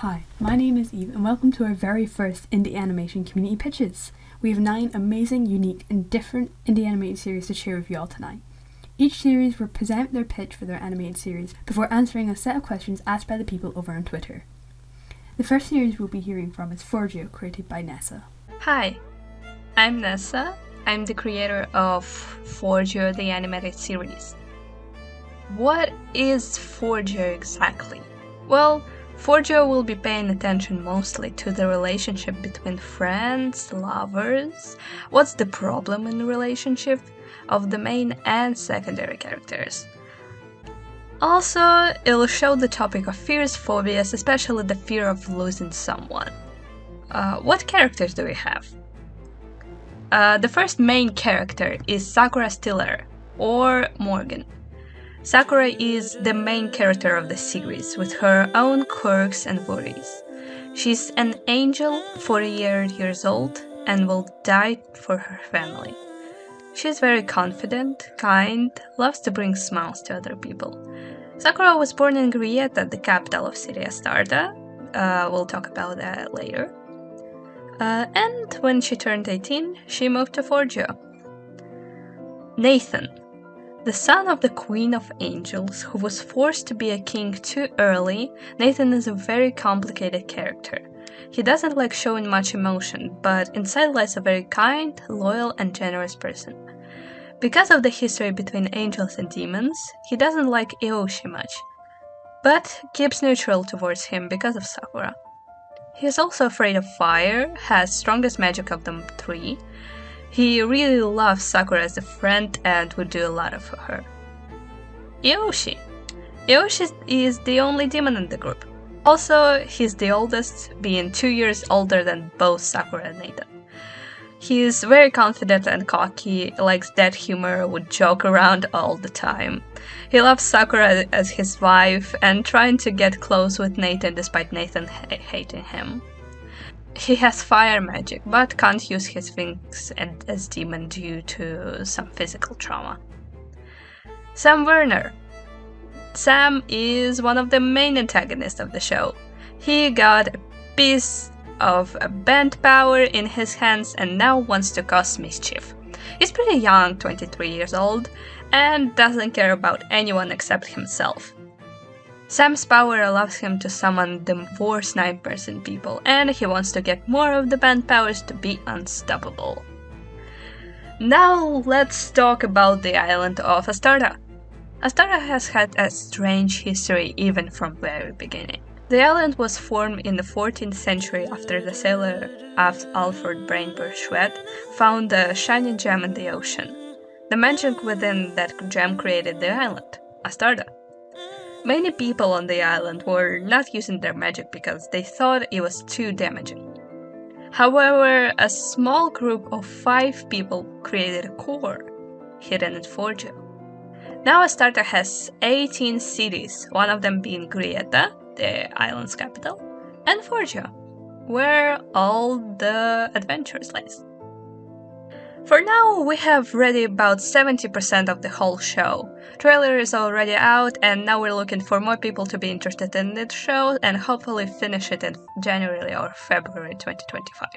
Hi, my name is Eve and welcome to our very first indie animation community pitches. We have 9 amazing, unique and different indie animated series to share with you all tonight. Each series will present their pitch for their animated series before answering a set of questions asked by the people over on Twitter. The first series we'll be hearing from is Forgio, created by Nessa. Hi, I'm Nessa. I'm the creator of Forgio, the animated series. What is Forgio exactly? Well, Forgio will be paying attention mostly to the relationship between friends, lovers, what's the problem in the relationship of the main and secondary characters. Also, it'll show the topic of fears, phobias, especially the fear of losing someone. What characters do we have? The first main character is Sakura Stiller, or Morgan. Sakura is the main character of the series, with her own quirks and worries. She's an angel, 48 years old, and will die for her family. She's very confident, kind, loves to bring smiles to other people. Sakura was born in Grieta, the capital of City Astarta. We'll talk about that later. And when she turned 18, she moved to Forgio. Nathan, the son of the Queen of Angels, who was forced to be a king too early, Nathan is a very complicated character. He doesn't like showing much emotion, but inside lies a very kind, loyal, and generous person. Because of the history between angels and demons, he doesn't like Aoshi much, but keeps neutral towards him because of Sakura. He is also afraid of fire, has strongest magic of them 3. He really loves Sakura as a friend and would do a lot for her. Aoshi. Aoshi is the only demon in the group. Also, he's the oldest, being 2 years older than both Sakura and Nathan. He is very confident and cocky, likes dead humor, would joke around all the time. He loves Sakura as his wife and trying to get close with Nathan despite Nathan hating him. He has fire magic, but can't use his wings as demon due to some physical trauma. Sam Werner. Sam is one of the main antagonists of the show. He got a piece of band power in his hands and now wants to cause mischief. He's pretty young, 23 years old, and doesn't care about anyone except himself. Sam's power allows him to summon the worst nightmares in people, and he wants to get more of the band powers to be unstoppable. Now let's talk about the island of Astarta. Astarta has had a strange history even from very beginning. The island was formed in the 14th century after the sailor Alfred Brainbush found a shining gem in the ocean. The magic within that gem created the island, Astarta. Many people on the island were not using their magic because they thought it was too damaging. However, a small group of 5 people created a core, hidden in Forgio. Now Astarta has 18 cities, one of them being Grieta, the island's capital, and Forgio, where all the adventures lies. For now, we have ready about 70% of the whole show. Trailer is already out, and now we're looking for more people to be interested in the show and hopefully finish it in January or February 2025.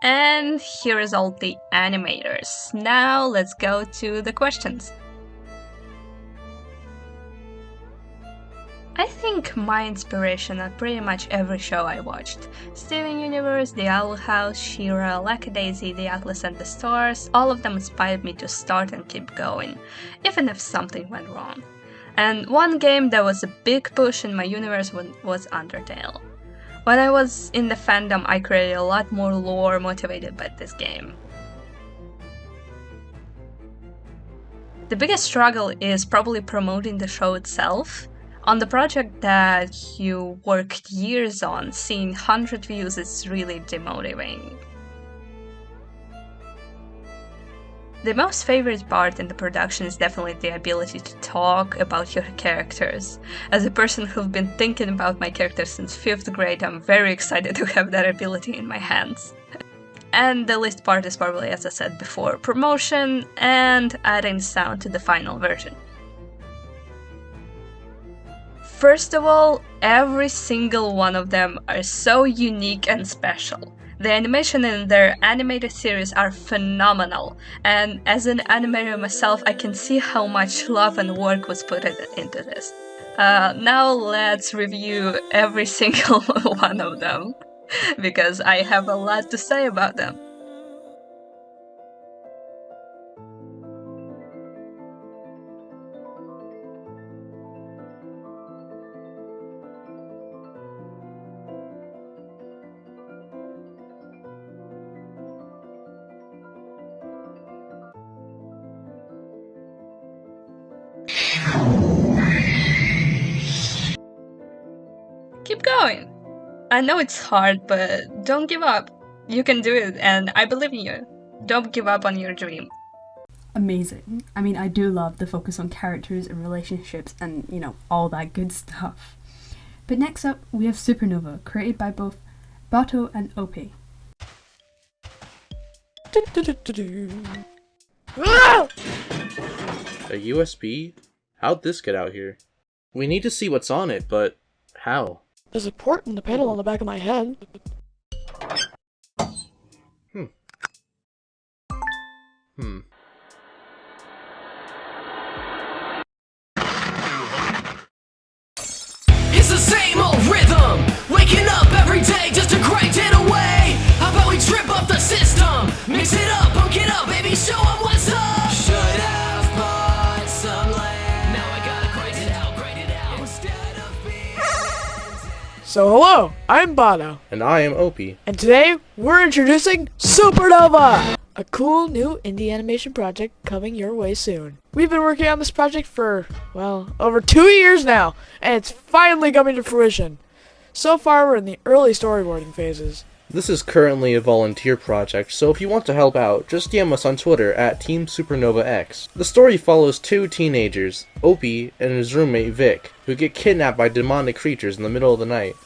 And here is all the animators. Now let's go to the questions. I think my inspiration on pretty much every show I watched. Steven Universe, The Owl House, She-Ra, Lackadaisy, The Atlas and the Stars, all of them inspired me to start and keep going, even if something went wrong. And one game that was a big push in my universe was Undertale. When I was in the fandom, I created a lot more lore motivated by this game. The biggest struggle is probably promoting the show itself. On the project that you work years on, seeing 100 views is really demotivating. The most favorite part in the production is definitely the ability to talk about your characters. As a person who's been thinking about my characters since 5th grade, I'm very excited to have that ability in my hands. And the least part is probably, as I said before, promotion and adding sound to the final version. First of all, every single one of them are so unique and special. The animation in their animated series are phenomenal, and as an animator myself, I can see how much love and work was put into this. Now let's review every single one of them, because I have a lot to say about them. Keep going! I know it's hard, but don't give up. You can do it, and I believe in you. Don't give up on your dream. Amazing. I mean, I do love the focus on characters and relationships and, all that good stuff. But next up, we have Supernova, created by both Bato and Opie. A USB? How'd this get out here? We need to see what's on it, but how? There's a port in the panel on the back of my head. It's the same old rhythm, waking up every day just to grind it away. How about we trip up the system, mix it up, punk it up, baby, show 'em what's up. Should have bought some land, now I gotta grind it out instead of being. So hello, I'm Bato, And I am Opie. and today we're introducing Supernova! A cool new indie animation project coming your way soon. We've been working on this project for, over 2 years now, and it's finally coming to fruition. So far we're in the early storyboarding phases. This is currently a volunteer project, so if you want to help out, just DM us on Twitter at Team Supernova X. The story follows two teenagers, Opie and his roommate Vic, who get kidnapped by demonic creatures in the middle of the night.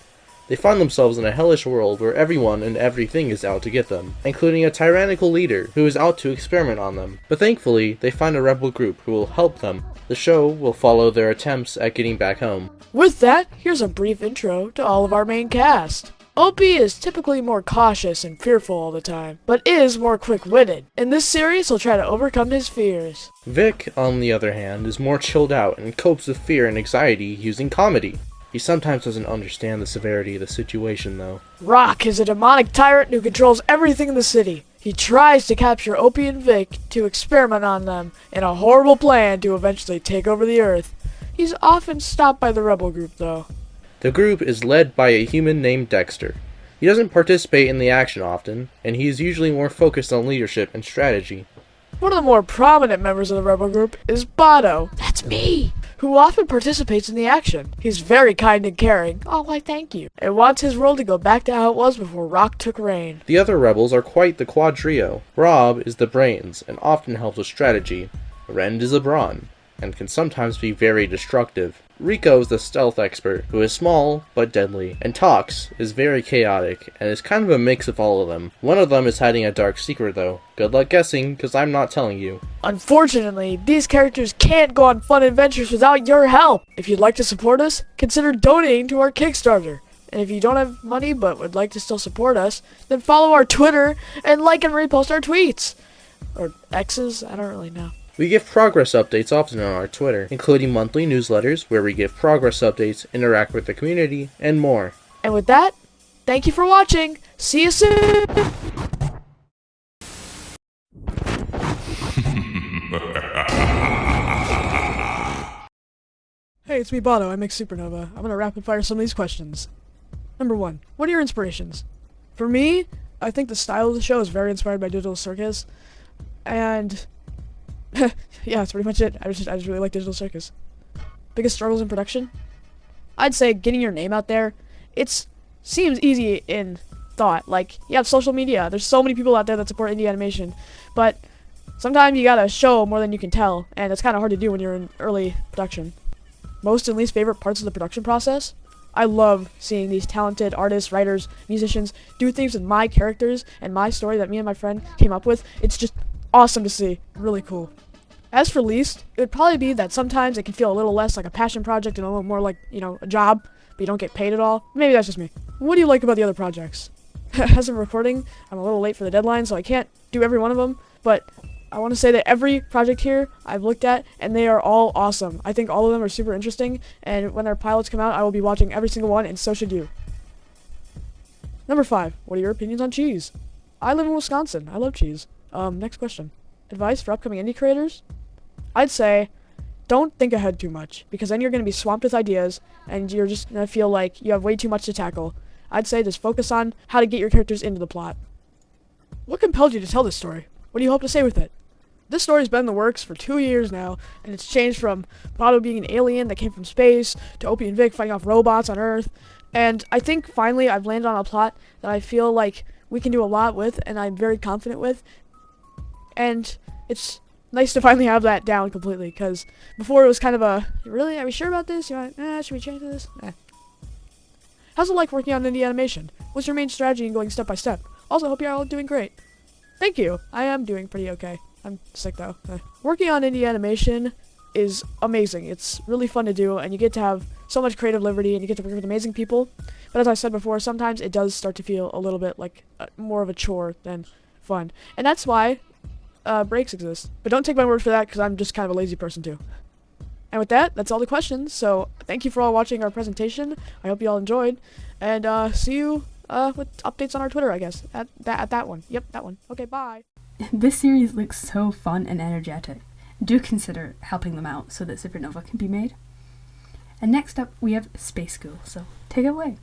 They find themselves in a hellish world where everyone and everything is out to get them, including a tyrannical leader who is out to experiment on them. But thankfully, they find a rebel group who will help them. The show will follow their attempts at getting back home. With that, here's a brief intro to all of our main cast. Opie is typically more cautious and fearful all the time, but is more quick-witted. In this series, he'll try to overcome his fears. Vic, on the other hand, is more chilled out and copes with fear and anxiety using comedy. He sometimes doesn't understand the severity of the situation, though. Rock is a demonic tyrant who controls everything in the city. He tries to capture Opie and Vic to experiment on them in a horrible plan to eventually take over the Earth. He's often stopped by the rebel group, though. The group is led by a human named Dexter. He doesn't participate in the action often, and he is usually more focused on leadership and strategy. One of the more prominent members of the rebel group is Bato. That's me! Who often participates in the action. He's very kind and caring. Oh, why thank you. And wants his world to go back to how it was before Rock took reign. The other rebels are quite the quadrio. Rob is the brains, and often helps with strategy. Rend is a brawn, and can sometimes be very destructive. Rico is the stealth expert, who is small, but deadly. And Tox is very chaotic, and is kind of a mix of all of them. One of them is hiding a dark secret, though. Good luck guessing, cause I'm not telling you. Unfortunately, these characters can't go on fun adventures without your help. If you'd like to support us, consider donating to our Kickstarter. And if you don't have money but would like to still support us, then follow our Twitter and like and repost our tweets. Or X's, I don't really know. We give progress updates often on our Twitter, including monthly newsletters where we give progress updates, interact with the community, and more. And with that, thank you for watching. See you soon! Hey, it's me, Bato. I make Supernova. I'm gonna rapid fire some of these questions. Number 1. What are your inspirations? For me, I think the style of the show is very inspired by Digital Circus. And yeah, that's pretty much it. I just really like Digital Circus. Biggest struggles in production? I'd say getting your name out there. It seems easy in thought. Like, you have social media. There's so many people out there that support indie animation. But sometimes you gotta show more than you can tell. And it's kind of hard to do when you're in early production. Most and least favorite parts of the production process? I love seeing these talented artists, writers, musicians do things with my characters and my story that me and my friend came up with. It's just awesome to see. Really cool. As for least, it would probably be that sometimes it can feel a little less like a passion project and a little more like, a job, but you don't get paid at all. Maybe that's just me. What do you like about the other projects? As of recording, I'm a little late for the deadline, so I can't do every one of them, but I want to say that every project here I've looked at, and they are all awesome. I think all of them are super interesting, and when their pilots come out, I will be watching every single one, and so should you. Number 5. What are your opinions on cheese? I live in Wisconsin. I love cheese. Next question. Advice for upcoming indie creators? I'd say, don't think ahead too much, because then you're going to be swamped with ideas, and you're just going to feel like you have way too much to tackle. I'd say just focus on how to get your characters into the plot. What compelled you to tell this story? What do you hope to say with it? This story's been in the works for 2 years now, and it's changed from Bado being an alien that came from space, to Opie and Vic fighting off robots on Earth, and I think finally I've landed on a plot that I feel like we can do a lot with, and I'm very confident with, and it's nice to finally have that down completely, because before it was kind of a, really, are we sure about this? Should we change this? How's it like working on indie animation? What's your main strategy in going step by step? Also, hope you're all doing great. Thank you. I am doing pretty okay. I'm sick though. Working on indie animation is amazing. It's really fun to do, and you get to have so much creative liberty, and you get to work with amazing people. But as I said before, sometimes it does start to feel a little bit like more of a chore than fun. And that's why breaks exist. But don't take my word for that, because I'm just kind of a lazy person too. And with that, that's all the questions. So thank you for all watching our presentation. I hope you all enjoyed. And see you with updates on our Twitter, I guess. At that one. Yep, that one. Okay, bye. This series looks so fun and energetic. Do consider helping them out so that Supernova can be made. And next up, we have Space School, so take it away.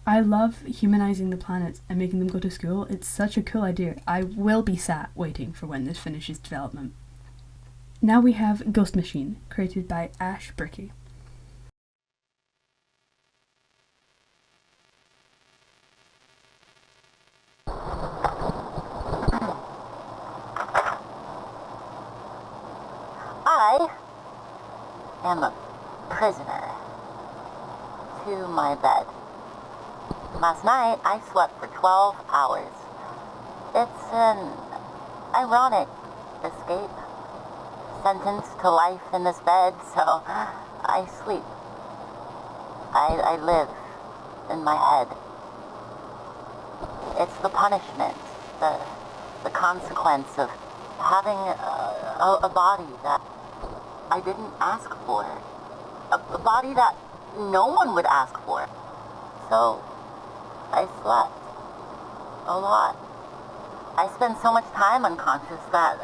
I love humanizing the planets and making them go to school. It's such a cool idea. I will be sat waiting for when this finishes development. Now we have Ghost Machine, created by Ash Bricky. I am a prisoner to my bed. Last night I slept for 12 hours. It's an ironic escape. Sentenced to life in this bed, so I sleep. I live in my head. It's the punishment, the consequence of having a body that I didn't ask for. A body that no one would ask for. So, I slept a lot. I spend so much time unconscious that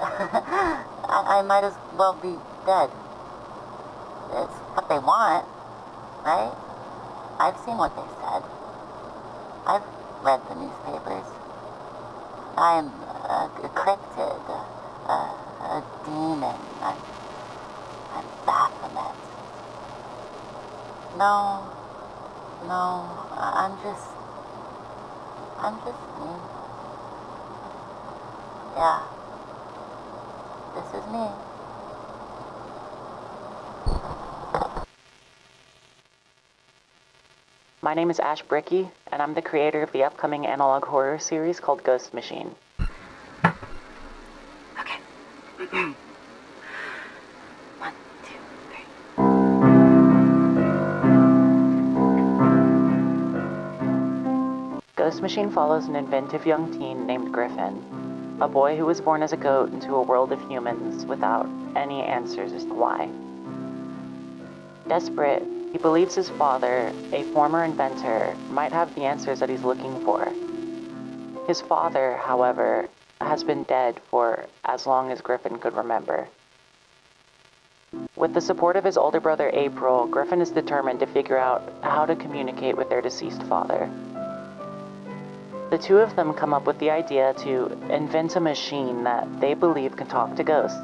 I might as well be dead. It's what they want, right? I've seen what they said. I've read the newspapers. I'm a cryptid, a demon. I'm Baphomet. No, I'm just me. Yeah, this is me. My name is Ash Bricky, and I'm the creator of the upcoming analog horror series called Ghost Machine. Okay. 1, 2, 3. Ghost Machine follows an inventive young teen named Griffin, a boy who was born as a goat into a world of humans without any answers as to why. Desperate, he believes his father, a former inventor, might have the answers that he's looking for. His father, however, has been dead for as long as Griffin could remember. With the support of his older brother April, Griffin is determined to figure out how to communicate with their deceased father. The two of them come up with the idea to invent a machine that they believe can talk to ghosts.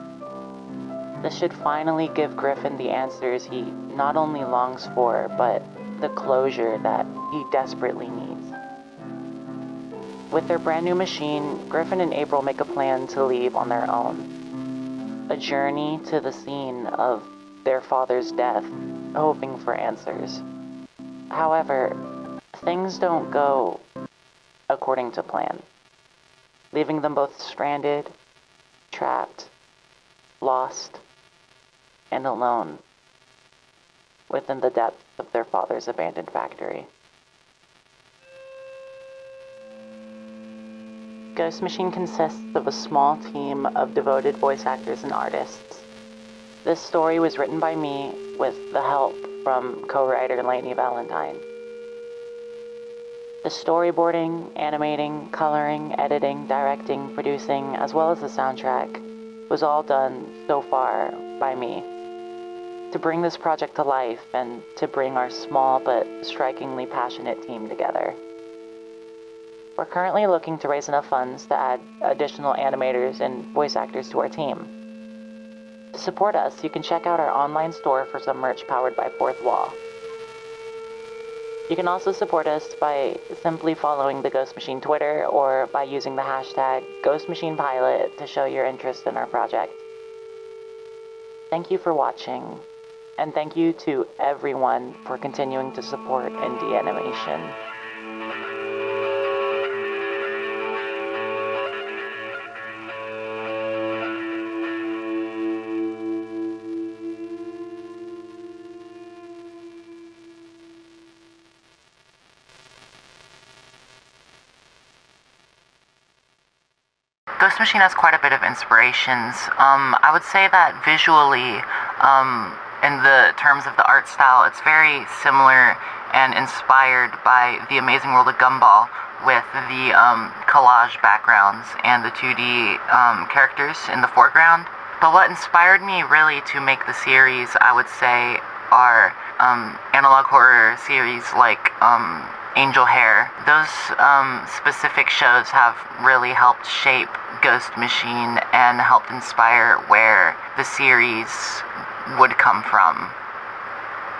This should finally give Griffin the answers he not only longs for, but the closure that he desperately needs. With their brand new machine, Griffin and April make a plan to leave on their own. A journey to the scene of their father's death, hoping for answers. However, things don't go according to plan, leaving them both stranded, trapped, lost, and alone within the depths of their father's abandoned factory. Ghost Machine consists of a small team of devoted voice actors and artists. This story was written by me with the help from co-writer Lainey Valentine. The storyboarding, animating, coloring, editing, directing, producing, as well as the soundtrack was all done so far by me. To bring this project to life and to bring our small but strikingly passionate team together. We're currently looking to raise enough funds to add additional animators and voice actors to our team. To support us, you can check out our online store for some merch powered by Fourth Wall. You can also support us by simply following the Ghost Machine Twitter or by using the hashtag GhostMachinePilot to show your interest in our project. Thank you for watching, and thank you to everyone for continuing to support indie animation. Ghost Machine has quite a bit of inspirations. I would say that visually, in the terms of the art style, it's very similar and inspired by The Amazing World of Gumball, with the collage backgrounds and the 2D characters in the foreground. But what inspired me really to make the series, I would say, are analog horror series like Angel Hair. Those specific shows have really helped shape Ghost Machine and helped inspire where the series would come from.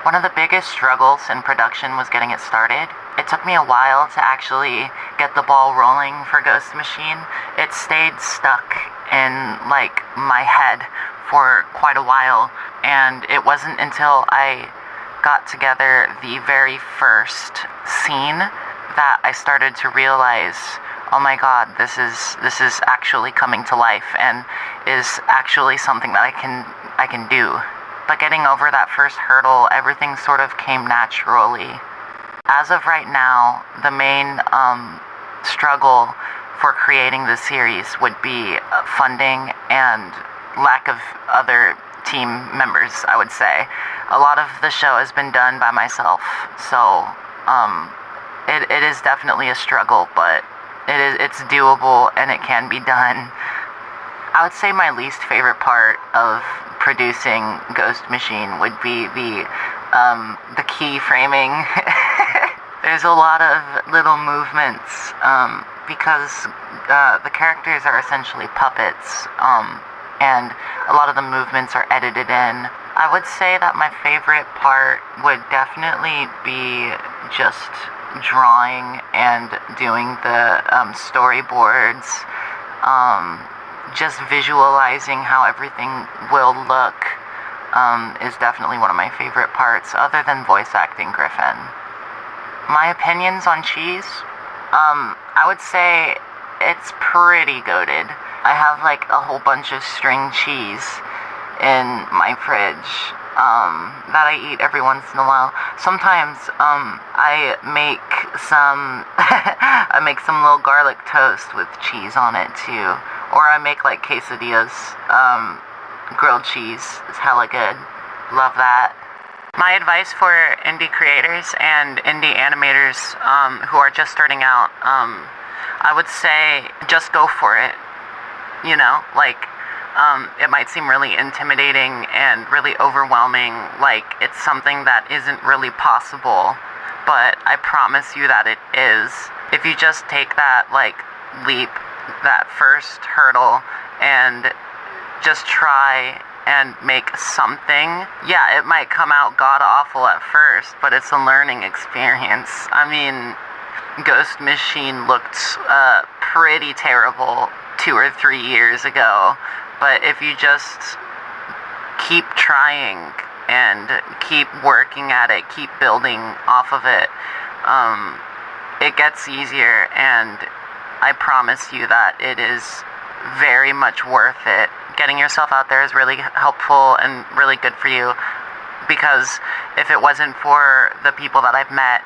One of the biggest struggles in production was getting it started. It took me a while to actually get the ball rolling for Ghost Machine. It stayed stuck in my head for quite a while, and it wasn't until I got together the very first scene that I started to realize, oh my god, this is actually coming to life and is actually something that I can do. But getting over that first hurdle, everything sort of came naturally. As of right now, the main struggle for creating the series would be funding and lack of other team members, I would say. A lot of the show has been done by myself, so it is definitely a struggle, but it's doable and it can be done. I would say my least favorite part of producing Ghost Machine would be the key framing. There's a lot of little movements because the characters are essentially puppets, and a lot of the movements are edited in. I would say that my favorite part would definitely be just drawing and doing the storyboards. Just visualizing how everything will look is definitely one of my favorite parts, other than voice acting Griffin. My opinions on cheese? I would say it's pretty goated. I have a whole bunch of string cheese in my fridge that I eat every once in a while. Sometimes I make some I make some little garlic toast with cheese on it too. Or I make quesadillas. Grilled cheese is hella good. Love that. My advice for indie creators and indie animators who are just starting out, I would say just go for it. It might seem really intimidating and really overwhelming, it's something that isn't really possible, but I promise you that it is. If you just take that leap, that first hurdle, and just try and make something. Yeah, it might come out god-awful at first, but it's a learning experience. I mean, Ghost Machine looked pretty terrible 2 or 3 years ago, but if you just keep trying and keep working at it, keep building off of it, it gets easier, and I promise you that it is very much worth it. Getting yourself out there is really helpful and really good for you, because if it wasn't for the people that I've met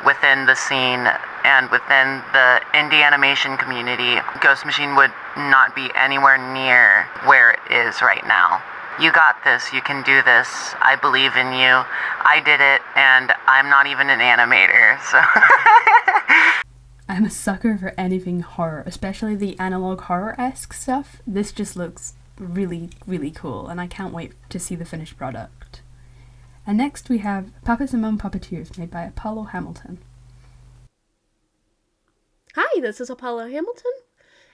within the scene and within the indie animation community, Ghost Machine would not be anywhere near where it is right now. You got this, you can do this, I believe in you, I did it, and I'm not even an animator, so... I'm a sucker for anything horror, especially the analog horror-esque stuff. This just looks really, really cool, and I can't wait to see the finished product. And next we have Puppets Among Puppeteers, made by Apollo Hamilton. Hi, this is Apollo Hamilton,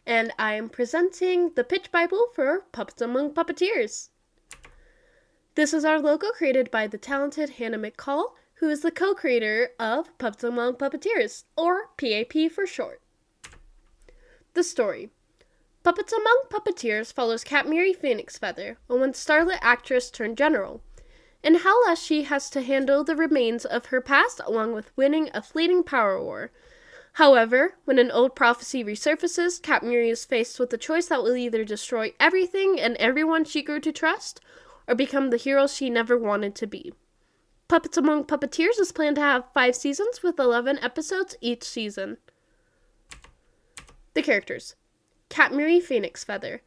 and I'm presenting the pitch Bible for Puppets Among Puppeteers. This is our logo created by the talented Hannah McCall, who is the co-creator of Puppets Among Puppeteers, or PAP for short. The story. Puppets Among Puppeteers follows Katmiri Phoenix Feather, a once starlet actress turned general, and how she has to handle the remains of her past along with winning a fleeting power war. However, when an old prophecy resurfaces, Katmiri is faced with a choice that will either destroy everything and everyone she grew to trust, or become the hero she never wanted to be. Puppets Among Puppeteers is planned to have 5 seasons with 11 episodes each season. The characters. Katmiri Phoenix Feather.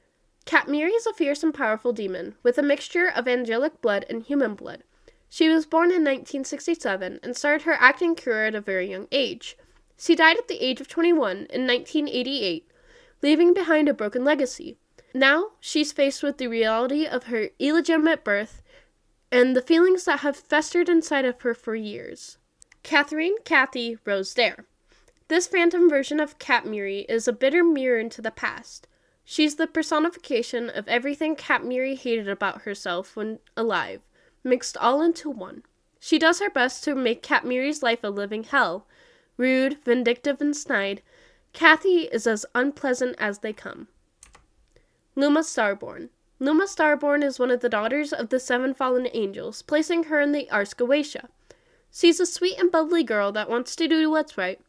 Katmiri is a fierce and powerful demon, with a mixture of angelic blood and human blood. She was born in 1967 and started her acting career at a very young age. She died at the age of 21 in 1988, leaving behind a broken legacy. Now, she's faced with the reality of her illegitimate birth and the feelings that have festered inside of her for years. Kathy Rose Dare. This phantom version of Katmiri is a bitter mirror into the past. She's the personification of everything Katmiri hated about herself when alive, mixed all into one. She does her best to make Katmiri's life a living hell. Rude, vindictive, and snide, Kathy is as unpleasant as they come. Luma Starborn. Luma Starborn is one of the daughters of the 7 fallen angels, placing her in the Ars Goetia. She's a sweet and bubbly girl that wants to do what's right,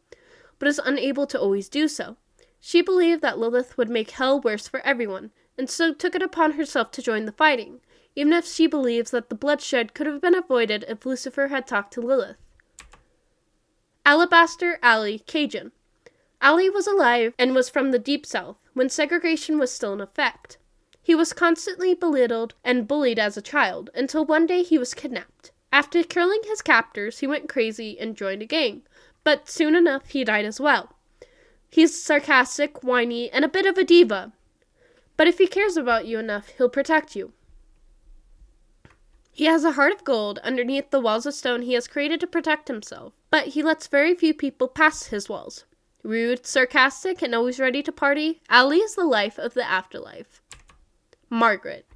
but is unable to always do so. She believed that Lilith would make hell worse for everyone, and so took it upon herself to join the fighting, even if she believes that the bloodshed could have been avoided if Lucifer had talked to Lilith. Alabaster Alley Cajun. Alley was alive and was from the Deep South, when segregation was still in effect. He was constantly belittled and bullied as a child, until one day he was kidnapped. After killing his captors, he went crazy and joined a gang, but soon enough he died as well. He's sarcastic, whiny, and a bit of a diva. But if he cares about you enough, he'll protect you. He has a heart of gold underneath the walls of stone he has created to protect himself, but he lets very few people pass his walls. Rude, sarcastic, and always ready to party, Ali is the life of the afterlife. Margaret.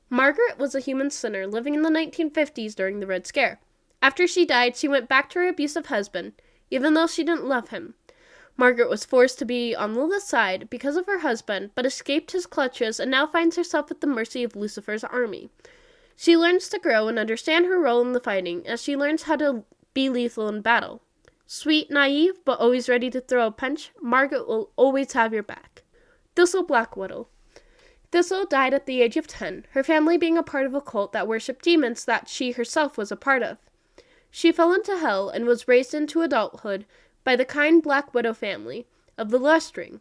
Margaret was a human sinner living in the 1950s during the Red Scare. After she died, she went back to her abusive husband, even though she didn't love him. Margaret was forced to be on Lilith's side because of her husband, but escaped his clutches and now finds herself at the mercy of Lucifer's army. She learns to grow and understand her role in the fighting as she learns how to be lethal in battle. Sweet, naive, but always ready to throw a punch, Margaret will always have your back. Thistle Black Widow. Thistle died at the age of 10, her family being a part of a cult that worshipped demons that she herself was a part of. She fell into hell and was raised into adulthood by the kind Black Widow family of the Lust Ring.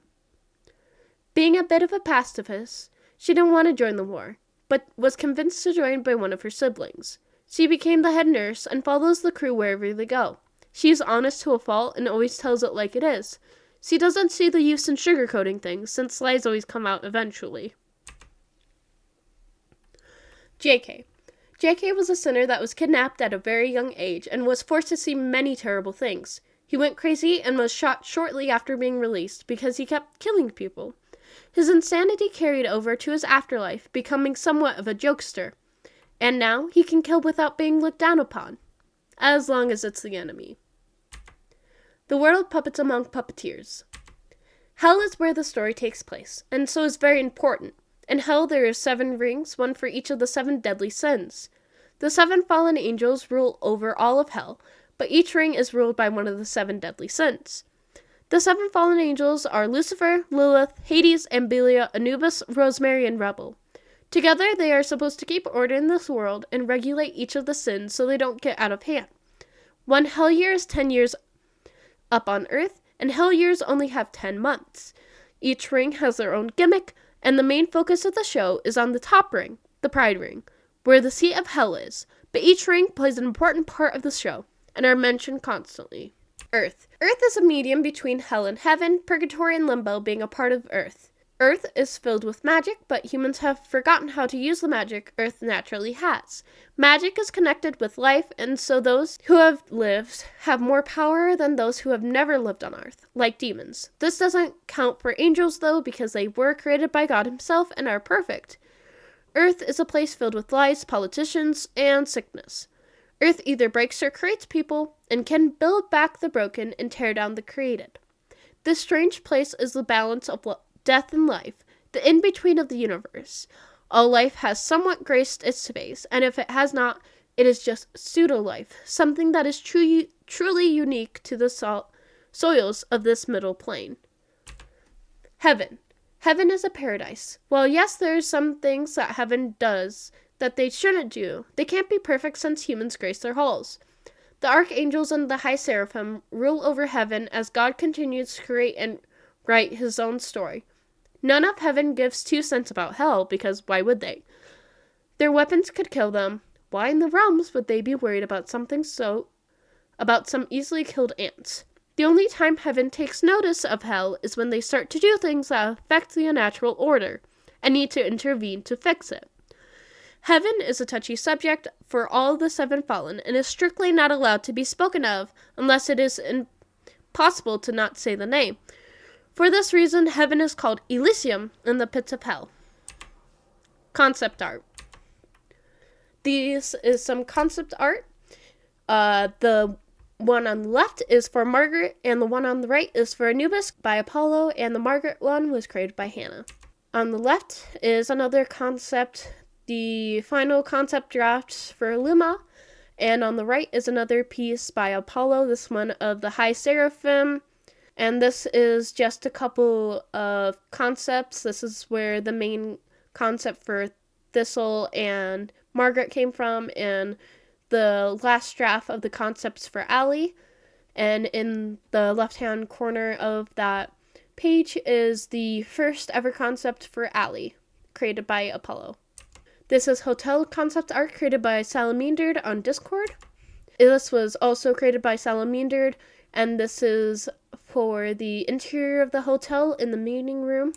Being a bit of a pacifist, she didn't want to join the war, but was convinced to join by one of her siblings. She became the head nurse and follows the crew wherever they go. She is honest to a fault and always tells it like it is. She doesn't see the use in sugarcoating things, since lies always come out eventually. JK. JK was a sinner that was kidnapped at a very young age and was forced to see many terrible things. He went crazy and was shot shortly after being released because he kept killing people. His insanity carried over to his afterlife, becoming somewhat of a jokester. And now he can kill without being looked down upon, as long as it's the enemy. The World Puppets Among Puppeteers. Hell is where the story takes place, and so is very important. In hell there are 7 rings, one for each of the 7 deadly sins. The 7 fallen angels rule over all of hell, but each ring is ruled by one of the 7 deadly sins. The 7 fallen angels are Lucifer, Lilith, Hades, Ambelia, Anubis, Rosemary, and Rebel. Together they are supposed to keep order in this world and regulate each of the sins so they don't get out of hand. One hell year is 10 years up on Earth, and hell years only have 10 months. Each ring has their own gimmick, and the main focus of the show is on the top ring, the Pride Ring, where the seat of hell is, but each ring plays an important part of the show, and are mentioned constantly. Earth. Earth is a medium between hell and heaven, purgatory and limbo being a part of Earth. Earth is filled with magic, but humans have forgotten how to use the magic Earth naturally has. Magic is connected with life, and so those who have lived have more power than those who have never lived on Earth, like demons. This doesn't count for angels, though, because they were created by God himself and are perfect. Earth is a place filled with lies, politicians, and sickness. Earth either breaks or creates people, and can build back the broken and tear down the created. This strange place is the balance of death and life, the in-between of the universe. All life has somewhat graced its face, and if it has not, it is just pseudo-life, something that is truly unique to the soils of this middle plane. Heaven. Heaven is a paradise. While yes, there are some things that heaven does that they shouldn't do, they can't be perfect since humans grace their halls. The archangels and the high seraphim rule over heaven as God continues to create and write his own story. None of heaven gives 2 cents about hell, because why would they? Their weapons could kill them. Why in the realms would they be worried about some easily killed ants? The only time heaven takes notice of hell is when they start to do things that affect the unnatural order, and need to intervene to fix it. Heaven is a touchy subject for all the seven fallen and is strictly not allowed to be spoken of unless it is impossible to not say the name. For this reason, heaven is called Elysium in the pits of hell. Concept art. This is some concept art. The one on the left is for Margaret, and the one on the right is for Anubis by Apollo, and the Margaret one was created by Hannah. On the left is another concept, the final concept draft for Luma, and on the right is another piece by Apollo, this one of the High Seraphim, and this is just a couple of concepts. This is where the main concept for Thistle and Margaret came from, and the last draft of the concepts for Allie, and in the left-hand corner of that page is the first ever concept for Allie, created by Apollo. This is hotel concept art created by Salamindered on Discord. This was also created by Salamindered, and this is for the interior of the hotel in the meeting room.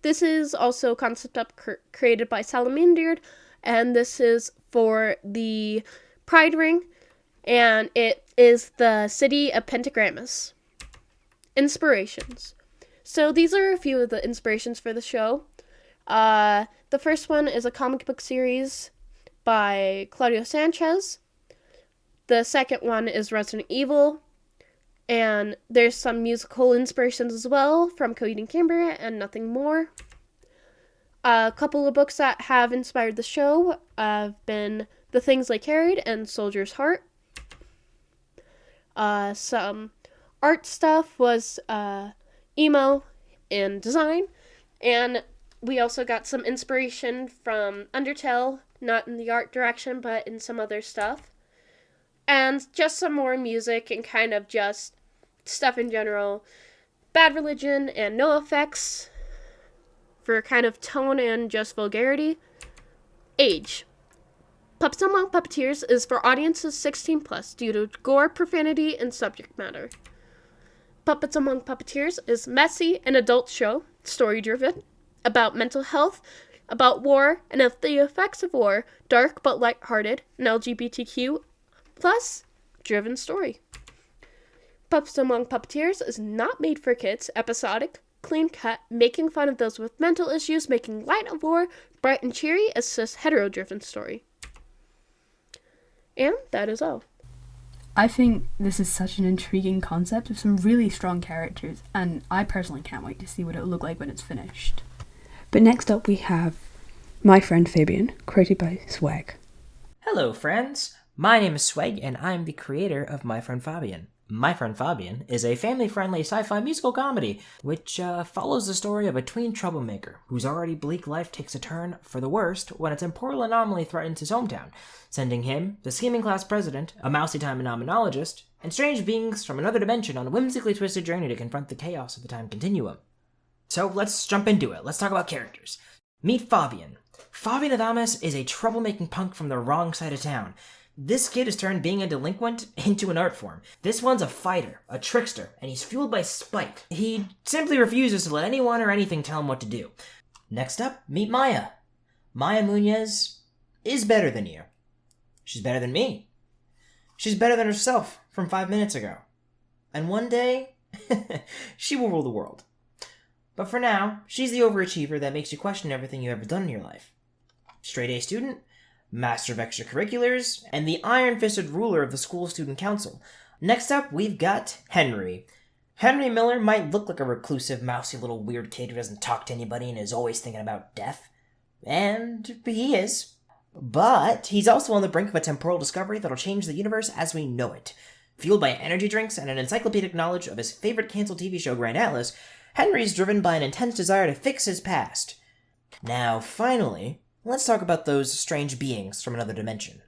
This is also concept art created by Salamindered, and this is for the Pride Ring, and it is the city of Pentagrammus. Inspirations. So these are a few of the inspirations for the show. The first one is a comic book series by Claudio Sanchez. The second one is Resident Evil. And there's some musical inspirations as well from Coheed and Cambria and Nothing More. A couple of books that have inspired the show have been The Things They Carried and Soldier's Heart. Some art stuff was emo and design. And we also got some inspiration from Undertale, not in the art direction, but in some other stuff. And just some more music and kind of just stuff in general. Bad Religion and No Effects for kind of tone and just vulgarity. Age. Puppets Among Puppeteers is for audiences 16 plus due to gore, profanity, and subject matter. Puppets Among Puppeteers is messy and adult show, story-driven, about mental health, about war, and of the effects of war, dark but lighthearted, and LGBTQ plus driven story. Puppets Among Puppeteers is not made for kids, episodic, clean cut, making fun of those with mental issues, making light of war, bright and cheery, a cis hetero-driven story. And that is all. I think this is such an intriguing concept with some really strong characters, and I personally can't wait to see what it'll look like when it's finished. But next up we have My Friend Fabien, created by Swag. Hello friends, my name is Swag and I'm the creator of My Friend Fabien. My Friend Fabien is a family-friendly sci-fi musical comedy which follows the story of a tween troublemaker whose already bleak life takes a turn for the worst when a temporal anomaly threatens his hometown, sending him, the scheming class president, a mousy time phenomenologist, and strange beings from another dimension on a whimsically twisted journey to confront the chaos of the time continuum. So let's jump into it. Let's talk about characters. Meet Fabien. Fabien Adamus is a troublemaking punk from the wrong side of town. This kid has turned being a delinquent into an art form. This one's a fighter, a trickster, and he's fueled by spite. He simply refuses to let anyone or anything tell him what to do. Next up, meet Maya. Maya Munoz is better than you. She's better than me. She's better than herself from 5 minutes ago. And one day, she will rule the world. But for now, she's the overachiever that makes you question everything you've ever done in your life. Straight A student, master of extracurriculars, and the iron-fisted ruler of the school student council. Next up, we've got Henry. Henry Miller might look like a reclusive, mousy little weird kid who doesn't talk to anybody and is always thinking about death. And he is. But he's also on the brink of a temporal discovery that'll change the universe as we know it. Fueled by energy drinks and an encyclopedic knowledge of his favorite canceled TV show Grand Atlas, Henry's driven by an intense desire to fix his past. Now, finally, let's talk about those strange beings from another dimension.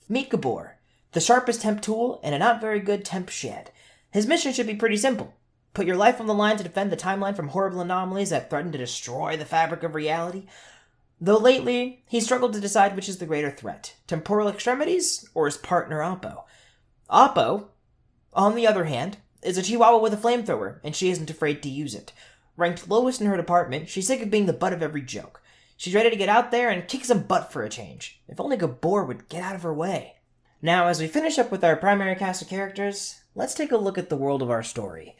Meet Gabor, the sharpest temp tool in a not very good temp shed. His mission should be pretty simple. Put your life on the line to defend the timeline from horrible anomalies that threaten to destroy the fabric of reality. Though lately, he's struggled to decide which is the greater threat, temporal extremities or his partner Oppo. Oppo, on the other hand, is a chihuahua with a flamethrower, and she isn't afraid to use it. Ranked lowest in her department, she's sick of being the butt of every joke. She's ready to get out there and kick some butt for a change. If only Gabor would get out of her way. Now, as we finish up with our primary cast of characters, let's take a look at the world of our story.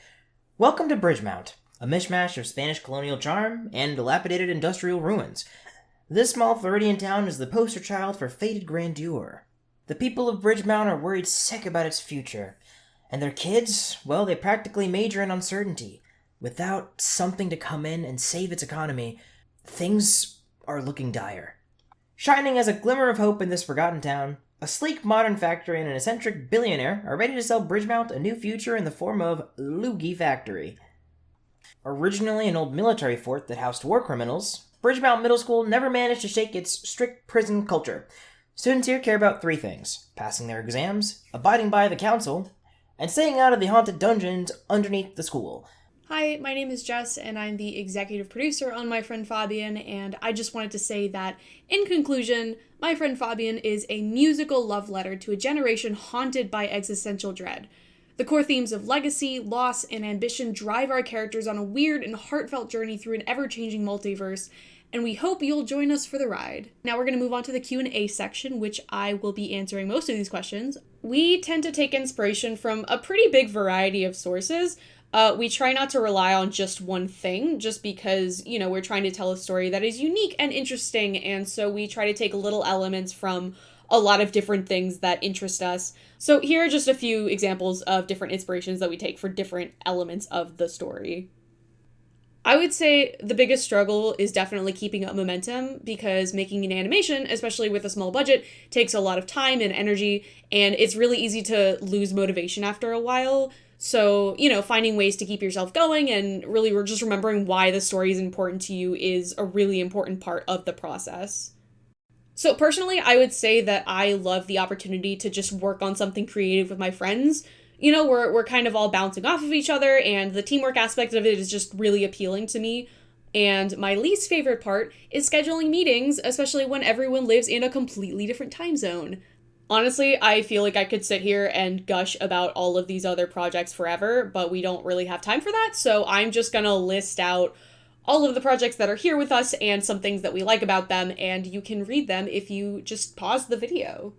Welcome to Bridgemount, a mishmash of Spanish colonial charm and dilapidated industrial ruins. This small Floridian town is the poster child for faded grandeur. The people of Bridgemount are worried sick about its future. And their kids, well, they practically major in uncertainty. Without something to come in and save its economy, things are looking dire. Shining as a glimmer of hope in this forgotten town, a sleek modern factory and an eccentric billionaire are ready to sell Bridgemount a new future in the form of Loogie Factory. Originally an old military fort that housed war criminals, Bridgemount Middle School never managed to shake its strict prison culture. Students here care about 3 things: passing their exams, abiding by the council, and staying out of the haunted dungeons underneath the school. Hi, my name is Jess, and I'm the executive producer on My Friend Fabien, and I just wanted to say that, in conclusion, My Friend Fabien is a musical love letter to a generation haunted by existential dread. The core themes of legacy, loss, and ambition drive our characters on a weird and heartfelt journey through an ever-changing multiverse, and we hope you'll join us for the ride. Now we're going to move on to the Q&A section, which I will be answering most of these questions. We tend to take inspiration from a pretty big variety of sources. We try not to rely on just one thing, just because, we're trying to tell a story that is unique and interesting, and so we try to take little elements from a lot of different things that interest us. So here are just a few examples of different inspirations that we take for different elements of the story. I would say the biggest struggle is definitely keeping up momentum, because making an animation, especially with a small budget, takes a lot of time and energy, and it's really easy to lose motivation after a while. So, finding ways to keep yourself going and really just remembering why the story is important to you is a really important part of the process. So personally, I would say that I love the opportunity to just work on something creative with my friends. We're kind of all bouncing off of each other, and the teamwork aspect of it is just really appealing to me. And my least favorite part is scheduling meetings, especially when everyone lives in a completely different time zone. Honestly, I feel like I could sit here and gush about all of these other projects forever, but we don't really have time for that, so I'm just gonna list out all of the projects that are here with us and some things that we like about them, and you can read them if you just pause the video.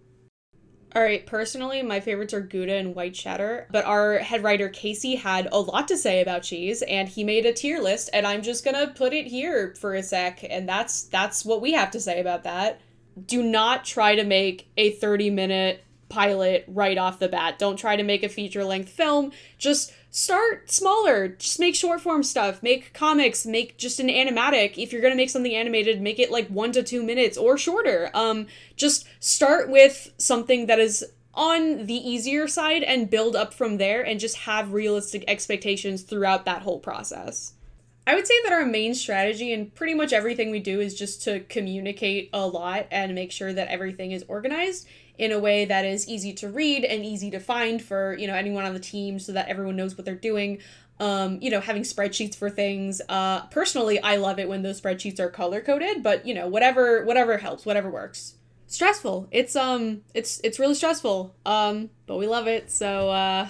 Alright, personally, my favorites are Gouda and White Cheddar, but our head writer Casey had a lot to say about cheese, and he made a tier list, and I'm just gonna put it here for a sec, and that's what we have to say about that. Do not try to make a 30-minute pilot right off the bat. Don't try to make a feature-length film. Just start smaller. Just make short-form stuff. Make comics. Make just an animatic. If you're going to make something animated, make it like 1 to 2 minutes or shorter. Just start with something that is on the easier side and build up from there, and just have realistic expectations throughout that whole process. I would say that our main strategy in pretty much everything we do is just to communicate a lot and make sure that everything is organized in a way that is easy to read and easy to find for, anyone on the team, so that everyone knows what they're doing. Having spreadsheets for things. Personally, I love it when those spreadsheets are color-coded, but, whatever helps, whatever works. Stressful. It's really stressful. But we love it, so,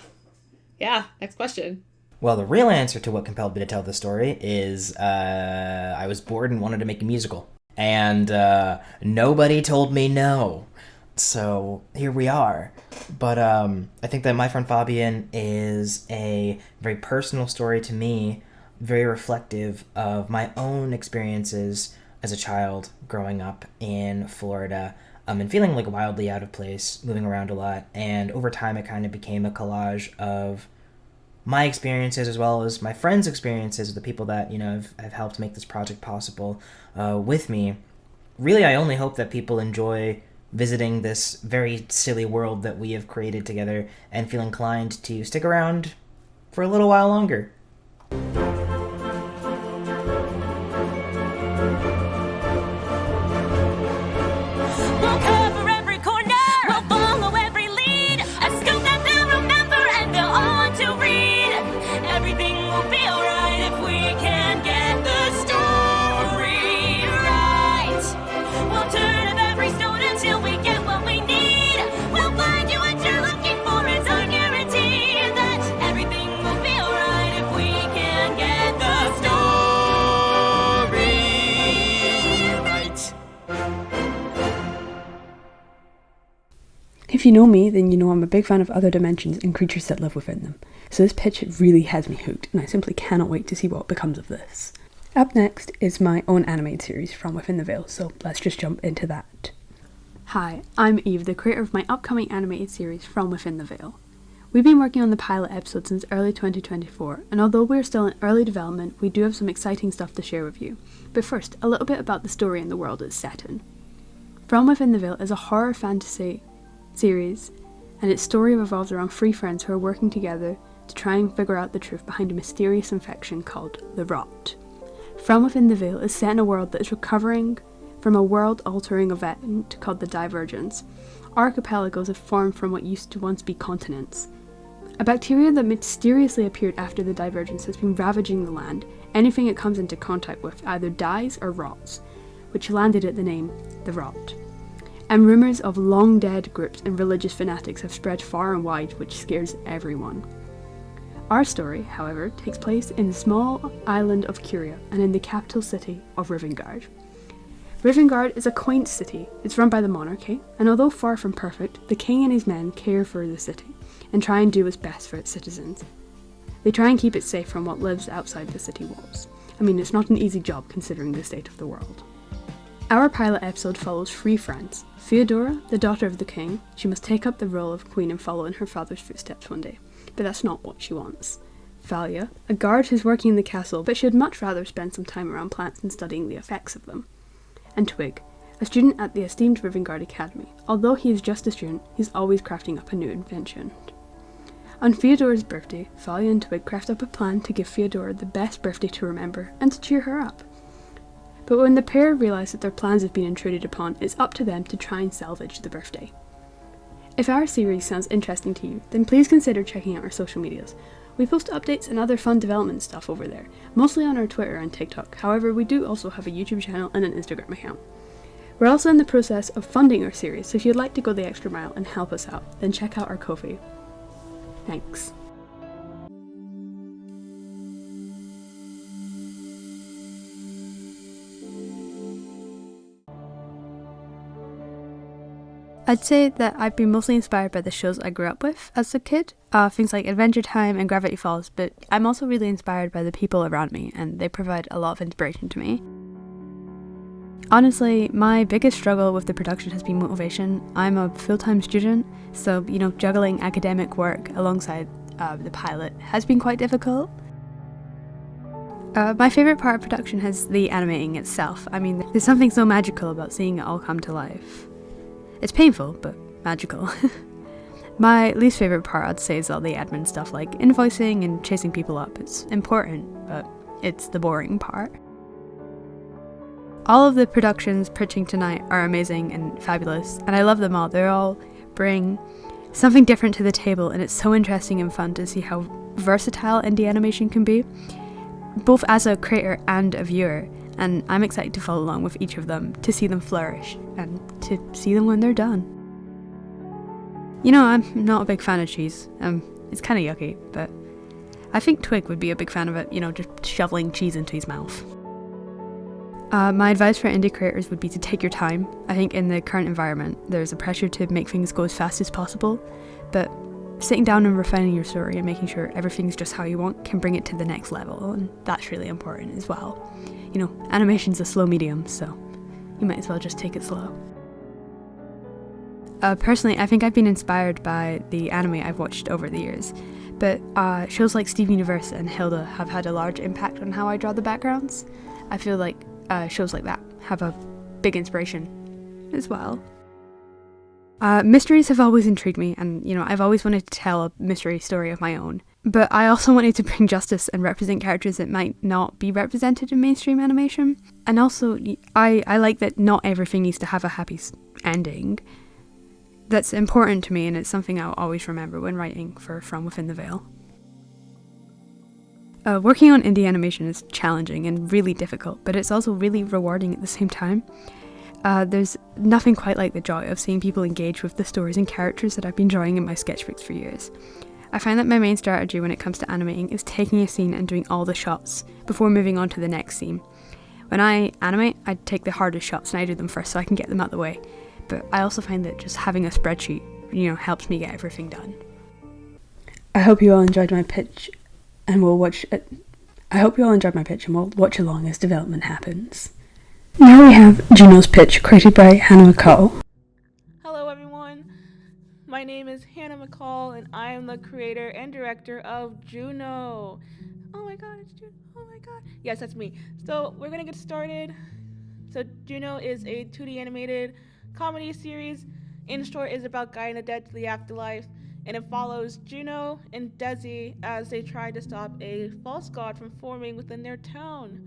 yeah, next question. Well, the real answer to what compelled me to tell this story is I was bored and wanted to make a musical. And nobody told me no. So here we are. But I think that My Friend Fabien is a very personal story to me, very reflective of my own experiences as a child growing up in Florida, and feeling like wildly out of place, moving around a lot. And over time it kind of became a collage of my experiences as well as my friends' experiences, the people that, have helped make this project possible with me. Really, I only hope that people enjoy visiting this very silly world that we have created together and feel inclined to stick around for a little while longer. Everything will be alright if we can If you know me, then you know I'm a big fan of other dimensions and creatures that live within them. So this pitch really has me hooked, and I simply cannot wait to see what becomes of this. Up next is my own animated series, From Within the Veil, so let's just jump into that. Hi, I'm Eve, the creator of my upcoming animated series, From Within the Veil. We've been working on the pilot episode since early 2024, and although we're still in early development, we do have some exciting stuff to share with you. But first, a little bit about the story and the world it's set in. From Within the Veil is a horror fantasy series, and its story revolves around 3 friends who are working together to try and figure out the truth behind a mysterious infection called the Rot. From Within the Veil is set in a world that is recovering from a world-altering event called the Divergence. Archipelagos have formed from what used to once be continents. A bacteria that mysteriously appeared after the Divergence has been ravaging the land. Anything it comes into contact with either dies or rots, which landed at the name the Rot. And rumours of long-dead groups and religious fanatics have spread far and wide, which scares everyone. Our story, however, takes place in the small island of Curia and in the capital city of Rivengard. Rivengard is a quaint city. It's run by the monarchy, and although far from perfect, the king and his men care for the city and try and do what's best for its citizens. They try and keep it safe from what lives outside the city walls. I mean, it's not an easy job considering the state of the world. Our pilot episode follows 3 friends. Theodora, the daughter of the king, she must take up the role of queen and follow in her father's footsteps one day, but that's not what she wants. Thalia, a guard who's working in the castle, but she'd much rather spend some time around plants and studying the effects of them. And Twig, a student at the esteemed Rivengard Academy. Although he is just a student, he's always crafting up a new invention. On Theodora's birthday, Thalia and Twig craft up a plan to give Theodora the best birthday to remember and to cheer her up. But when the pair realise that their plans have been intruded upon, it's up to them to try and salvage the birthday. If our series sounds interesting to you, then please consider checking out our social medias. We post updates and other fun development stuff over there, mostly on our Twitter and TikTok. However, we do also have a YouTube channel and an Instagram account. We're also in the process of funding our series, so if you'd like to go the extra mile and help us out, then check out our Ko-fi. Thanks. I'd say that I've been mostly inspired by the shows I grew up with as a kid, things like Adventure Time and Gravity Falls, but I'm also really inspired by the people around me, and they provide a lot of inspiration to me. Honestly, my biggest struggle with the production has been motivation. I'm a full-time student, so, juggling academic work alongside the pilot has been quite difficult. My favourite part of production is the animating itself. I mean, there's something so magical about seeing it all come to life. It's painful, but magical. My least favourite part, I'd say, is all the admin stuff like invoicing and chasing people up. It's important, but it's the boring part. All of the productions pitching tonight are amazing and fabulous, and I love them all. They all bring something different to the table, and it's so interesting and fun to see how versatile indie animation can be, both as a creator and a viewer. And I'm excited to follow along with each of them, to see them flourish, and to see them when they're done. I'm not a big fan of cheese. It's kind of yucky, but I think Twig would be a big fan of it, just shoveling cheese into his mouth. My advice for indie creators would be to take your time. I think in the current environment, there's a pressure to make things go as fast as possible, but sitting down and refining your story and making sure everything's just how you want can bring it to the next level, and that's really important as well. Animation's a slow medium, so you might as well just take it slow. Personally, I think I've been inspired by the anime I've watched over the years, but shows like Steven Universe and Hilda have had a large impact on how I draw the backgrounds. I feel like shows like that have a big inspiration as well. Mysteries have always intrigued me, and I've always wanted to tell a mystery story of my own. But I also wanted to bring justice and represent characters that might not be represented in mainstream animation. And also, I like that not everything needs to have a happy ending. That's important to me, and it's something I'll always remember when writing for From Within the Veil. Working on indie animation is challenging and really difficult, but it's also really rewarding at the same time. There's nothing quite like the joy of seeing people engage with the stories and characters that I've been drawing in my sketchbooks for years. I find that my main strategy when it comes to animating is taking a scene and doing all the shots before moving on to the next scene. When I animate, I take the hardest shots and I do them first so I can get them out of the way. But I also find that just having a spreadsheet helps me get everything done. I hope you all enjoyed my pitch, and we'll watch along as development happens. Now we have Juno's pitch, created by Hannah McCall. Hello everyone, my name is Hannah McCall and I am the creator and director of Juno. Oh my god, it's Juno, oh my god. Yes, that's me. So we're gonna get started. So Juno is a 2D animated comedy series. In short, is about guiding the dead to the afterlife, and it follows Juno and Desi as they try to stop a false god from forming within their town.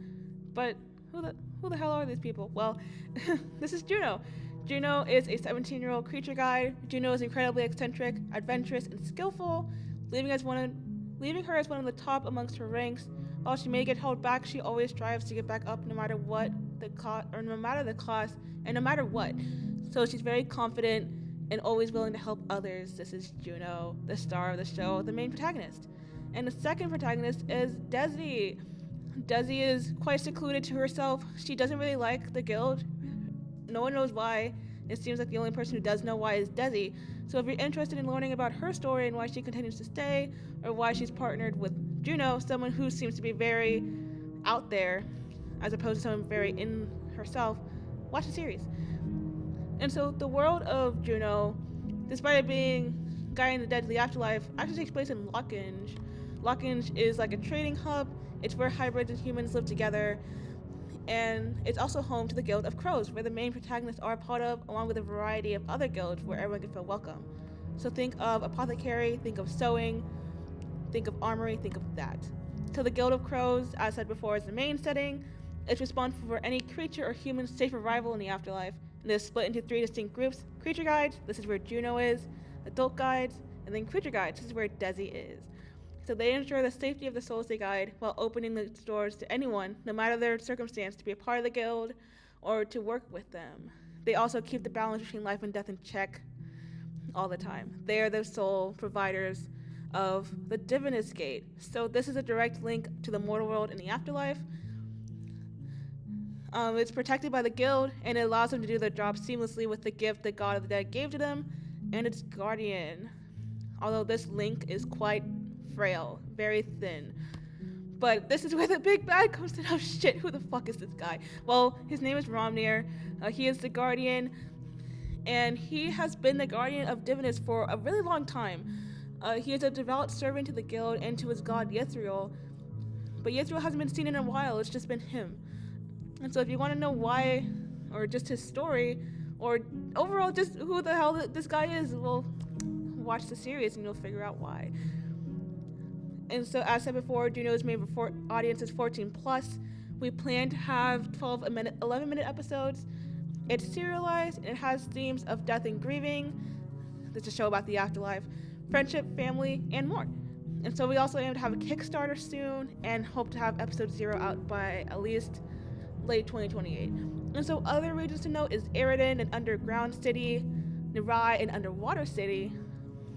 But who the hell are these people? Well, this is Juno. Juno is a 17-year-old creature guide. Juno is incredibly eccentric, adventurous, and skillful, leaving her as one of the top amongst her ranks. While she may get held back, she always strives to get back up no matter what the cost, and no matter what. So she's very confident and always willing to help others. This is Juno, the star of the show, the main protagonist. And the second protagonist is Desi. Desi is quite secluded to herself. She doesn't really like the guild. No one knows why. It seems like the only person who does know why is Desi. So if you're interested in learning about her story and why she continues to stay, or why she's partnered with Juno, someone who seems to be very out there, as opposed to someone very in herself, watch the series. And so the world of Juno, despite it being guiding the dead to the afterlife, actually takes place in Lockinge. Lockinge is like a trading hub. It's where hybrids and humans live together, and it's also home to the Guild of Crows, where the main protagonists are a part of, along with a variety of other guilds where everyone can feel welcome. So think of apothecary, think of sewing, think of armory, think of that. So the Guild of Crows, as said before, is the main setting. It's responsible for any creature or human safe arrival in the afterlife, and it is split into 3 distinct groups. Creature guides, this is where Juno is, adult guides, and then creature guides, this is where Desi is. So they ensure the safety of the souls they guide while opening the doors to anyone, no matter their circumstance, to be a part of the guild or to work with them. They also keep the balance between life and death in check all the time. They are the sole providers of the Divinus Gate. So this is a direct link to the mortal world and the afterlife. It's protected by the guild, and it allows them to do their job seamlessly with the gift that God of the Dead gave to them and its guardian. Although this link is quite frail, very thin. But this is where the big bad comes in. Oh shit, who the fuck is this guy? Well, his name is Romnir. He is the guardian, and he has been the guardian of Divinus for a really long time. He is a devout servant to the guild and to his god Yithriel, but Yithriel hasn't been seen in a while. It's just been him. And so if you want to know why, or just his story, or overall just who the hell this guy is, well, watch the series and you'll figure out why. And so, as said before, Juno is made for audiences 14 plus. We plan to have 11-minute episodes. It's serialized, and it has themes of death and grieving. There's a show about the afterlife, friendship, family, and more. And so we also aim to have a Kickstarter soon, and hope to have episode 0 out by at least late 2028. And so other regions to note is Eridan, an underground city, Nirai, an underwater city,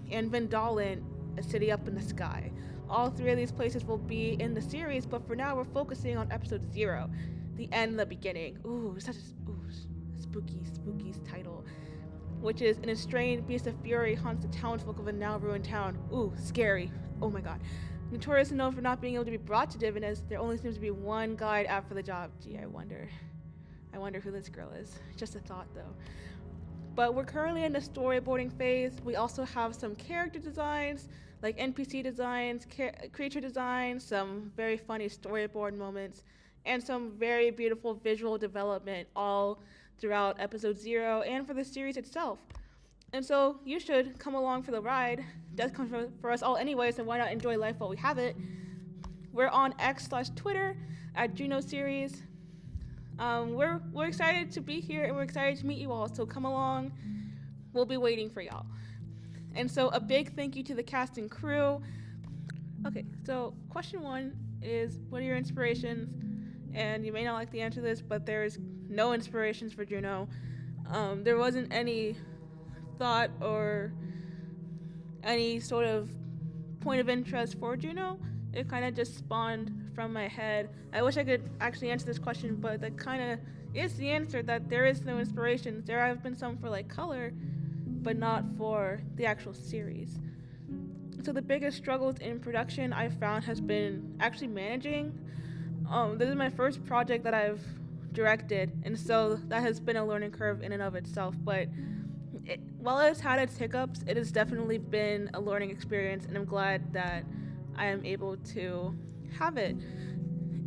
and Vendalin, a city up in the sky. All 3 of these places will be in the series, but for now we're focusing on episode 0, the end and the beginning. Such a spooky title. Which is an estranged beast of fury haunts the townsfolk of a now ruined town. Scary. Oh my god. Notorious and known for not being able to be brought to Divinus, there only seems to be one guide out for the job. Gee, I wonder who this girl is. Just a thought though. But we're currently in the storyboarding phase. We also have some character designs, like NPC designs, creature designs, some very funny storyboard moments, and some very beautiful visual development all throughout episode 0 and for the series itself. And so you should come along for the ride. Death comes for us all anyway, so why not enjoy life while we have it? We're on X/Twitter at Juno Series. We're excited to be here, and we're excited to meet you all, so come along. We'll be waiting for y'all. And so a big thank you to the cast and crew. Okay, so question 1 is, what are your inspirations? And you may not like the answer to this, but there's no inspirations for Juno. There wasn't any thought or any sort of point of interest for Juno. It kind of just spawned from my head. I wish I could actually answer this question, but that kind of is the answer, that there is no inspiration. There have been some for like color, but not for the actual series. So the biggest struggles in production I've found has been actually managing. This is my first project that I've directed, and so that has been a learning curve in and of itself, but while it's had its hiccups, it has definitely been a learning experience, and I'm glad that I am able to have it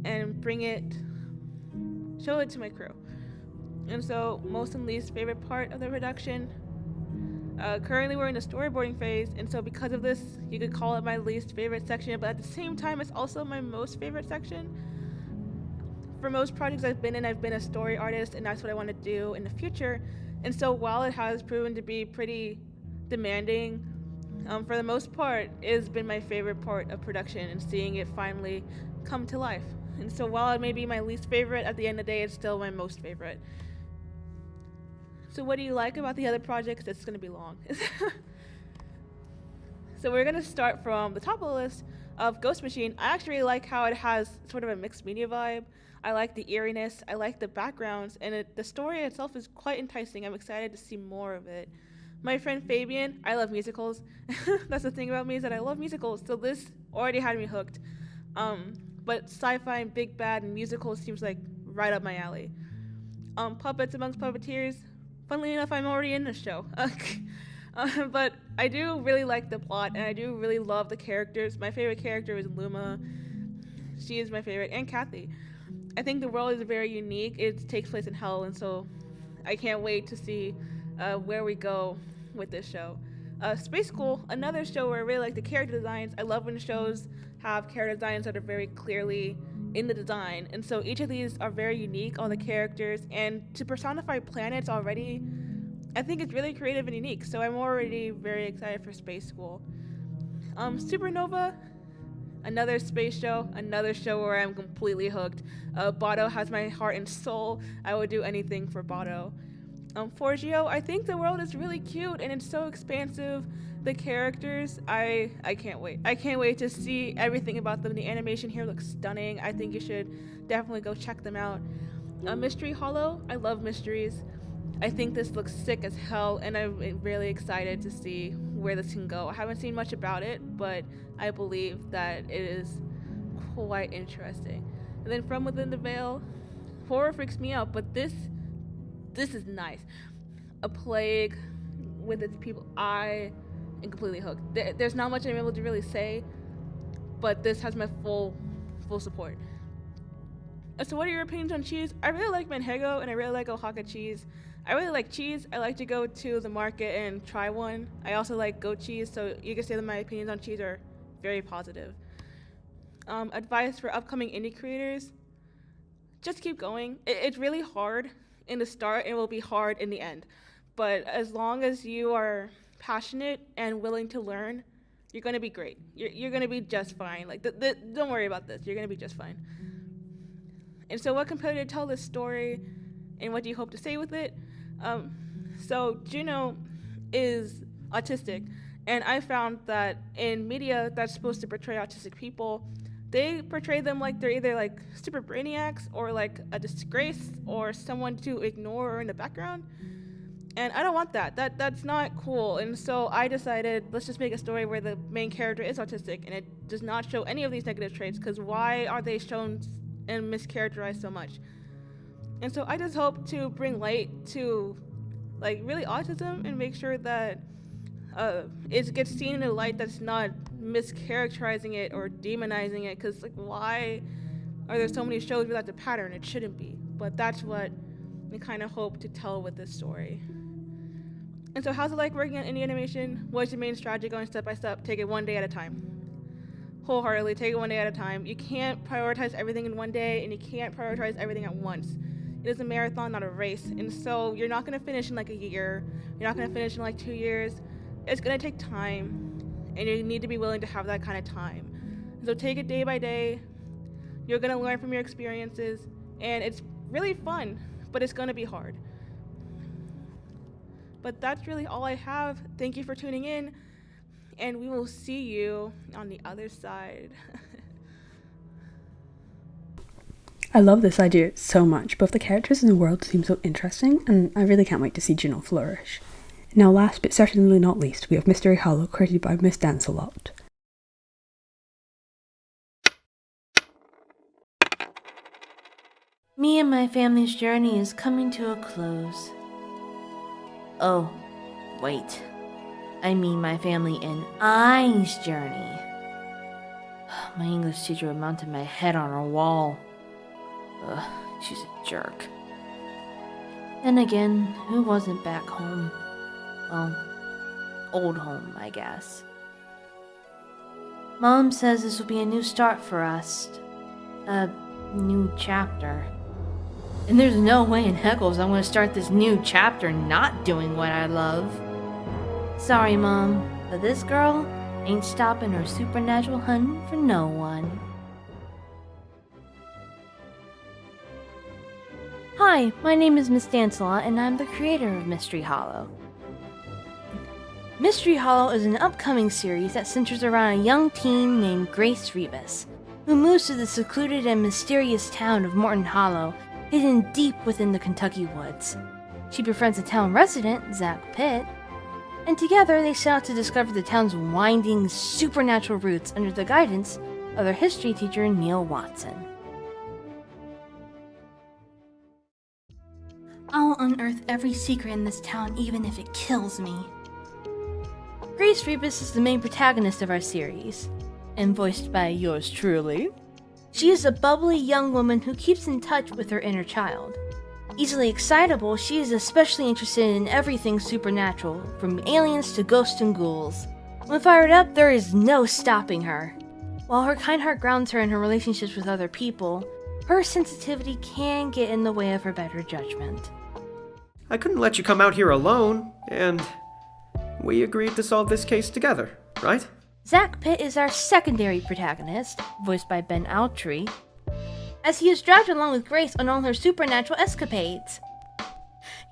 and show it to my crew. And so, most and least favorite part of the production, currently we're in the storyboarding phase, and so because of this, you could call it my least favorite section, but at the same time, it's also my most favorite section. For most projects I've been a story artist, and that's what I want to do in the future. And so while it has proven to be pretty demanding, for the most part, it has been my favorite part of production and seeing it finally come to life. And so while it may be my least favorite, at the end of the day, it's still my most favorite. So what do you like about the other projects? It's going to be long. So we're going to start from the top of the list of Ghost Machine. I actually really like how it has sort of a mixed media vibe. I like the eeriness, I like the backgrounds, and the story itself is quite enticing. I'm excited to see more of it. My friend Fabien, I love musicals. That's the thing about me, is that I love musicals, so this already had me hooked. But sci-fi and big bad and musicals seems like right up my alley. Puppets Amongst Puppeteers, funnily enough, I'm already in the show. But I do really like the plot, and I do really love the characters. My favorite character is Luma. She is my favorite, and Kathy. I think the world is very unique. It takes place in hell, and so I can't wait to see where we go with this show. Space School, another show where I really like the character designs. I love when shows have character designs that are very clearly in the design, and so each of these are very unique, all the characters, and to personify planets already, I think it's really creative and unique, so I'm already very excited for Space School. Supernova, another space show, another show where I'm completely hooked. Botto has my heart and soul. I would do anything for Botto. Forgio, I think the world is really cute and it's so expansive. The characters, I can't wait. I can't wait to see everything about them. The animation here looks stunning. I think you should definitely go check them out. Mystery Hollow, I love mysteries. I think this looks sick as hell, and I'm really excited to see where this can go. I haven't seen much about it, but I believe that it is quite interesting. And then From Within the Veil, horror freaks me out, but this is nice. A plague with its people, I am completely hooked. There's not much I'm able to really say, but this has my full support. So what are your opinions on cheese? I really like Manchego, and I really like Oaxaca cheese. I really like cheese. I like to go to the market and try one. I also like goat cheese, so you can say that my opinions on cheese are very positive. Advice for upcoming indie creators, just keep going. It's really hard in the start, and it will be hard in the end. But as long as you are passionate and willing to learn, you're going to be great. You're going to be just fine. Like, don't worry about this. You're going to be just fine. And so what compelled you to tell this story, and what do you hope to say with it? So Juno is autistic, and I found that in media that's supposed to portray autistic people, they portray them like they're either like super brainiacs or like a disgrace or someone to ignore or in the background. And I don't want that. That's not cool. And so I decided, let's just make a story where the main character is autistic and it does not show any of these negative traits, because why are they shown and mischaracterized so much? And so I just hope to bring light to like really autism and make sure that it gets seen in a light that's not mischaracterizing it or demonizing it, because like, why are there so many shows without the pattern? It shouldn't be. But that's what we kind of hope to tell with this story. And so how's it like working on indie animation? What's your main strategy going step by step? Take it one day at a time. Wholeheartedly, take it one day at a time. You can't prioritize everything in one day, and you can't prioritize everything at once. It is a marathon, not a race. And so you're not going to finish in like a year. You're not going to finish in like 2 years. It's going to take time, and you need to be willing to have that kind of time. So take it day by day. You're going to learn from your experiences, and it's really fun, but it's going to be hard. But that's really all I have. Thank you for tuning in, and we will see you on the other side. I love this idea so much. Both the characters and the world seem so interesting, and I really can't wait to see Juno flourish. Now last but certainly not least, we have Mystery Hollow, created by Miss Dancelot. Me and my family's journey is coming to a close. Oh, wait. I mean my family and I's journey. My English teacher would mounted my head on her wall. Ugh, she's a jerk. Then again, who wasn't back home? Well, old home, I guess. Mom says this will be a new start for us. A new chapter. And there's no way in heckles I'm gonna start this new chapter not doing what I love. Sorry, Mom, but this girl ain't stopping her supernatural hunting for no one. Hi, my name is Miss Dancelot, and I'm the creator of Mystery Hollow. Mystery Hollow is an upcoming series that centers around a young teen named Grace Rebus, who moves to the secluded and mysterious town of Morton Hollow, hidden deep within the Kentucky woods. She befriends a town resident, Zach Pitt, and together they set out to discover the town's winding, supernatural roots under the guidance of their history teacher, Neil Watson. I'll unearth every secret in this town, even if it kills me. Grace Rebus is the main protagonist of our series, and voiced by yours truly. She is a bubbly young woman who keeps in touch with her inner child. Easily excitable, she is especially interested in everything supernatural, from aliens to ghosts and ghouls. When fired up, there is no stopping her. While her kind heart grounds her in her relationships with other people, her sensitivity can get in the way of her better judgment. I couldn't let you come out here alone, and we agreed to solve this case together, right? Zach Pitt is our secondary protagonist, voiced by Ben Altry, as he is dragged along with Grace on all her supernatural escapades.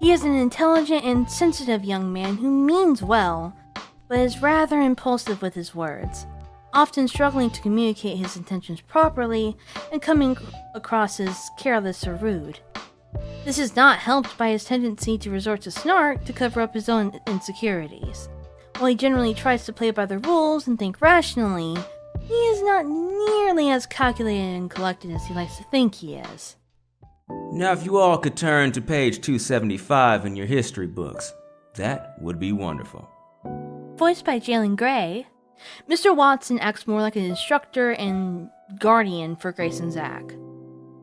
He is an intelligent and sensitive young man who means well, but is rather impulsive with his words, often struggling to communicate his intentions properly and coming across as careless or rude. This is not helped by his tendency to resort to snark to cover up his own insecurities. While he generally tries to play by the rules and think rationally, he is not nearly as calculated and collected as he likes to think he is. Now if you all could turn to page 275 in your history books, that would be wonderful. Voiced by Jalen Gray, Mr. Watson acts more like an instructor and guardian for Grace and Zach.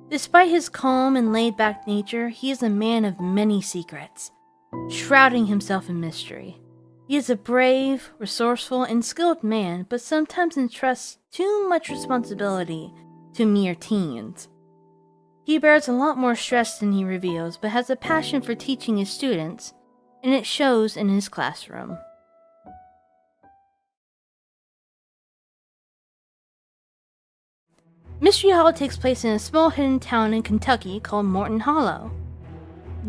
Despite his calm and laid-back nature, he is a man of many secrets, shrouding himself in mystery. He is a brave, resourceful, and skilled man, but sometimes entrusts too much responsibility to mere teens. He bears a lot more stress than he reveals, but has a passion for teaching his students, and it shows in his classroom. Mystery Hollow takes place in a small hidden town in Kentucky called Morton Hollow.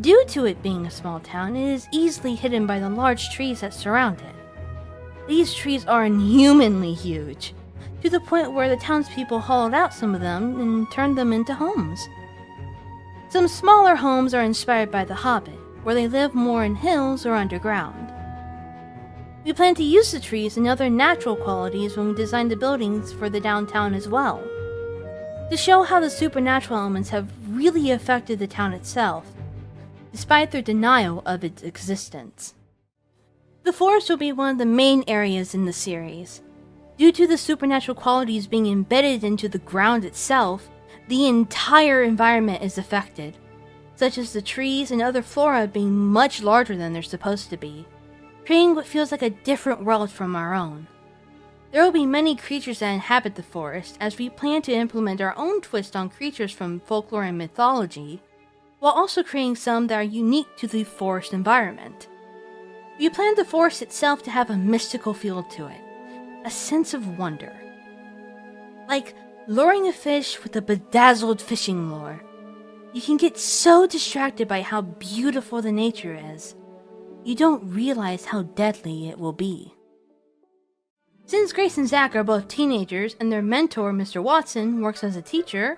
Due to it being a small town, it is easily hidden by the large trees that surround it. These trees are inhumanly huge, to the point where the townspeople hollowed out some of them and turned them into homes. Some smaller homes are inspired by The Hobbit, where they live more in hills or underground. We plan to use the trees and other natural qualities when we design the buildings for the downtown as well, to show how the supernatural elements have really affected the town itself, despite their denial of its existence. The forest will be one of the main areas in the series. Due to the supernatural qualities being embedded into the ground itself, the entire environment is affected, such as the trees and other flora being much larger than they're supposed to be, creating what feels like a different world from our own. There will be many creatures that inhabit the forest, as we plan to implement our own twist on creatures from folklore and mythology, while also creating some that are unique to the forest environment. We plan the forest itself to have a mystical feel to it, a sense of wonder. Like luring a fish with a bedazzled fishing lure. You can get so distracted by how beautiful the nature is, you don't realize how deadly it will be. Since Grace and Zach are both teenagers and their mentor, Mr. Watson, works as a teacher,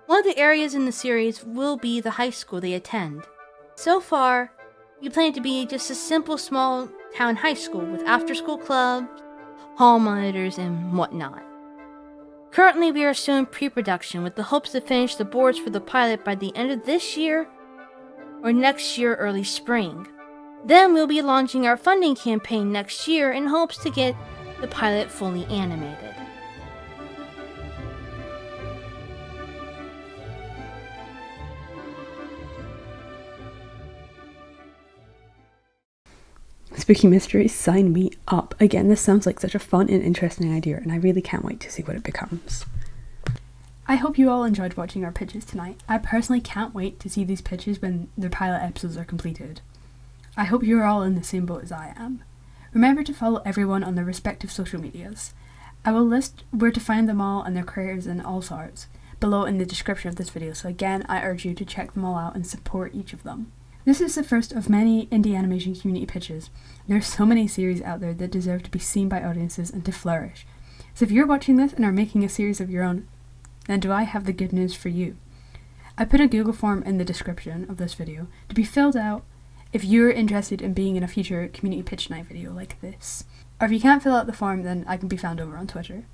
one of the areas in the series will be the high school they attend. So far, We plan to be just a simple small town high school with after school clubs, hall monitors, and whatnot. Currently, we are still in pre-production with the hopes to finish the boards for the pilot by the end of this year or next year early spring. Then we'll be launching our funding campaign next year in hopes to get the pilot fully animated. Spooky Mysteries, sign me up. Again, this sounds like such a fun and interesting idea, and I really can't wait to see what it becomes. I hope you all enjoyed watching our pitches tonight. I personally can't wait to see these pitches when the pilot episodes are completed. I hope you are all in the same boat as I am. Remember to follow everyone on their respective social medias. I will list where to find them all and their careers and all sorts below in the description of this video, so again, I urge you to check them all out and support each of them. This is the first of many indie animation community pitches. There are so many series out there that deserve to be seen by audiences and to flourish. So if you're watching this and are making a series of your own, then do I have the good news for you. I put a Google form in the description of this video to be filled out if you're interested in being in a future community pitch night video like this. Or if you can't fill out the form, then I can be found over on Twitter.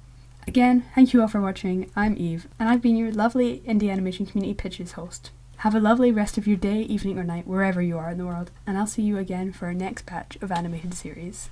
Again, thank you all for watching. I'm Eve, and I've been your lovely indie animation community pitches host. Have a lovely rest of your day, evening, or night, wherever you are in the world, and I'll see you again for our next batch of animated series.